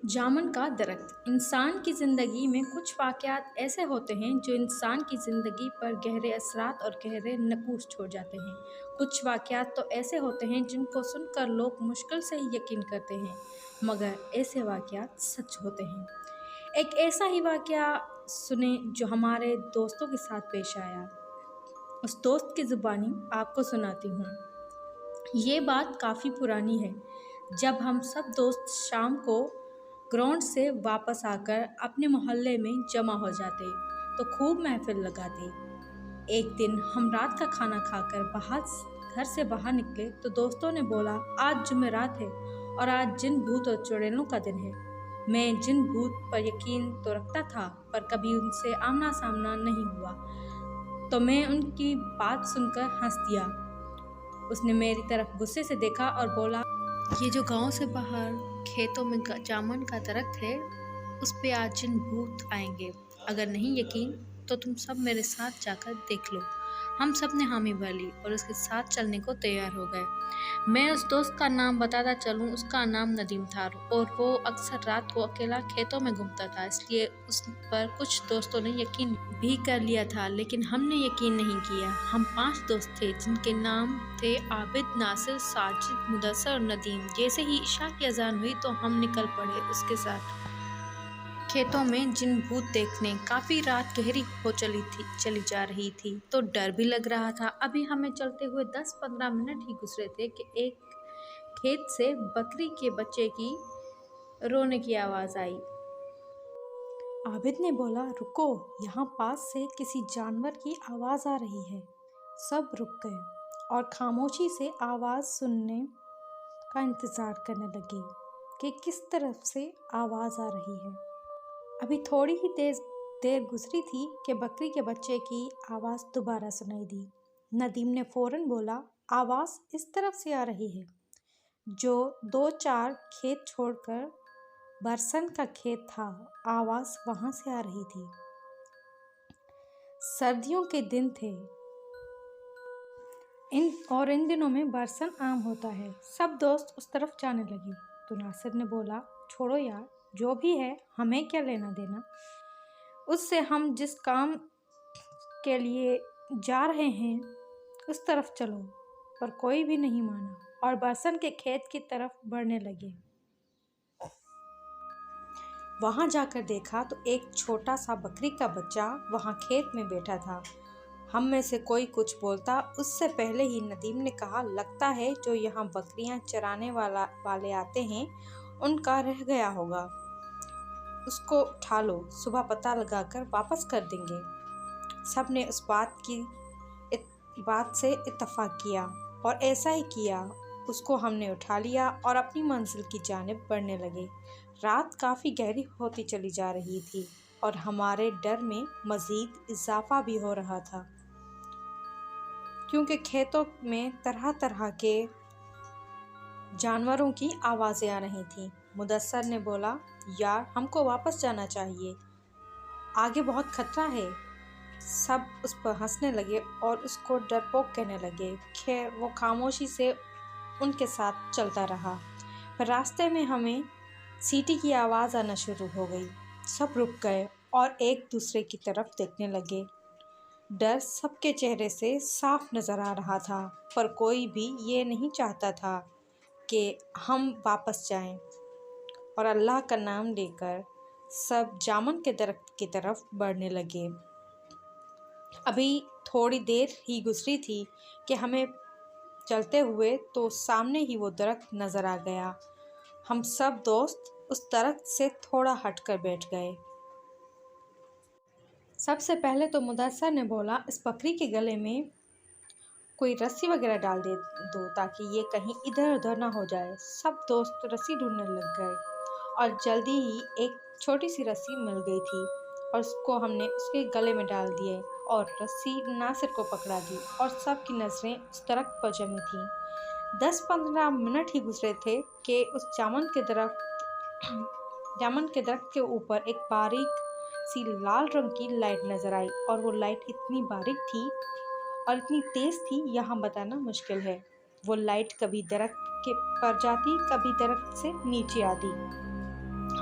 جامن کا درخت انسان کی زندگی میں کچھ واقعات ایسے ہوتے ہیں جو انسان کی زندگی پر گہرے اثرات اور گہرے نقوش چھوڑ جاتے ہیں۔ کچھ واقعات تو ایسے ہوتے ہیں جن کو سن کر لوگ مشکل سے ہی یقین کرتے ہیں، مگر ایسے واقعات سچ ہوتے ہیں۔ ایک ایسا ہی واقعہ سنیں جو ہمارے دوستوں کے ساتھ پیش آیا۔ اس دوست کی زبانی آپ کو سناتی ہوں۔ یہ بات کافی پرانی ہے، جب ہم سب دوست شام کو گراؤنڈ سے واپس آ کر اپنے محلے میں جمع ہو جاتے تو خوب محفل لگاتے۔ ایک دن ہم رات کا کھانا کھا کر گھر سے باہر نکلے تو دوستوں نے بولا، آج جمعرات ہے اور آج جن بھوت اور چڑیلوں کا دن ہے۔ میں جن بھوت پر یقین تو رکھتا تھا پر کبھی ان سے آمنا سامنا نہیں ہوا، تو میں ان کی بات سن کر ہنس دیا۔ اس نے میری طرف غصے سے دیکھا اور بولا، یہ جو گاؤں سے باہر کھیتوں میں جامن کا درخت ہے، اس پہ آج جن بھوت آئیں گے۔ اگر نہیں یقین تو تم سب میرے ساتھ جا کر دیکھ لو۔ ہم سب نے حامی بھری اور اس کے ساتھ چلنے کو تیار ہو گئے۔ میں اس دوست کا نام بتاتا چلوں، اس کا نام ندیم تھا اور وہ اکثر رات کو اکیلا کھیتوں میں گھومتا تھا، اس لیے اس پر کچھ دوستوں نے یقین بھی کر لیا تھا، لیکن ہم نے یقین نہیں کیا۔ ہم 5 دوست تھے جن کے نام تھے عابد، ناصر، ساجد، مدثر اور ندیم۔ جیسے ہی عشاء کی اذان ہوئی تو ہم نکل پڑے اس کے ساتھ کھیتوں میں جن بھوت دیکھنے۔ کافی رات گہری ہو چلی جا رہی تھی تو ڈر بھی لگ رہا تھا۔ ابھی ہمیں چلتے ہوئے 10-15 منٹ ہی گزرے تھے کہ ایک کھیت سے بکری کے بچے کی رونے کی آواز آئی۔ عابد نے بولا، رکو، یہاں پاس سے کسی جانور کی آواز آ رہی ہے۔ سب رک گئے اور خاموشی سے آواز سننے کا انتظار کرنے لگے کہ کس طرف سے آواز آ رہی ہے۔ ابھی تھوڑی ہی دیر گزری تھی کہ بکری کے بچے کی آواز دوبارہ سنائی دی۔ ندیم نے فوراً بولا، آواز اس طرف سے آ رہی ہے۔ جو 2-4 کھیت چھوڑ کر برسن کا کھیت تھا، آواز وہاں سے آ رہی تھی۔ سردیوں کے دن تھے اور ان دنوں میں برسن عام ہوتا ہے۔ سب دوست اس طرف جانے لگے تو ناصر نے بولا، چھوڑو یار، جو بھی ہے ہمیں کیا لینا دینا اس سے، ہم جس کام کے لیے جا رہے ہیں اس طرف چلو۔ پر کوئی بھی نہیں مانا اور برسن کے کھیت کی طرف بڑھنے لگے۔ وہاں جا کر دیکھا تو ایک چھوٹا سا بکری کا بچہ وہاں کھیت میں بیٹھا تھا۔ ہم میں سے کوئی کچھ بولتا اس سے پہلے ہی ندیم نے کہا، لگتا ہے جو یہاں بکریاں چرانے والے آتے ہیں ان کا رہ گیا ہوگا، اس کو اٹھا لو، صبح پتہ لگا کر واپس کر دیں گے۔ سب نے اس بات سے اتفاق کیا اور ایسا ہی کیا۔ اس کو ہم نے اٹھا لیا اور اپنی منزل کی جانب بڑھنے لگے۔ رات کافی گہری ہوتی چلی جا رہی تھی اور ہمارے ڈر میں مزید اضافہ بھی ہو رہا تھا، کیونکہ کھیتوں میں طرح طرح کے جانوروں کی آوازیں آ رہی تھیں۔ مدثر نے بولا، یار ہم کو واپس جانا چاہیے، آگے بہت خطرہ ہے۔ سب اس پر ہنسنے لگے اور اس کو ڈرپوک کہنے لگے۔ خیر وہ خاموشی سے ان کے ساتھ چلتا رہا۔ پھر راستے میں ہمیں سیٹی کی آواز آنا شروع ہو گئی۔ سب رک گئے اور ایک دوسرے کی طرف دیکھنے لگے۔ ڈر سب کے چہرے سے صاف نظر آ رہا تھا، پر کوئی بھی یہ نہیں چاہتا تھا کہ ہم واپس جائیں، اور اللہ کا نام لے کر سب جامن کے درخت کی طرف بڑھنے لگے۔ ابھی تھوڑی دیر ہی گزری تھی کہ ہمیں چلتے ہوئے تو سامنے ہی وہ درخت نظر آ گیا۔ ہم سب دوست اس درخت سے تھوڑا ہٹ کر بیٹھ گئے۔ سب سے پہلے تو مدثر نے بولا، اس بکری کے گلے میں کوئی رسی وغیرہ ڈال دو تاکہ یہ کہیں ادھر ادھر نہ ہو جائے۔ سب دوست رسی ڈھونڈنے لگ گئے اور جلدی ہی ایک چھوٹی سی رسی مل گئی تھی اور اس کو ہم نے اس کے گلے میں ڈال دیے اور رسی ناصر کو پکڑا دی اور سب کی نظریں اس درخت پر جمی تھیں۔ 10-15 منٹ ہی گزرے تھے کہ اس جامن کے درخت کے اوپر ایک باریک سی لال رنگ کی لائٹ نظر آئی، اور وہ لائٹ اتنی باریک تھی اور اتنی تیز تھی یہاں بتانا مشکل ہے۔ وہ لائٹ کبھی درخت پر جاتی، کبھی درخت سے نیچے آتی۔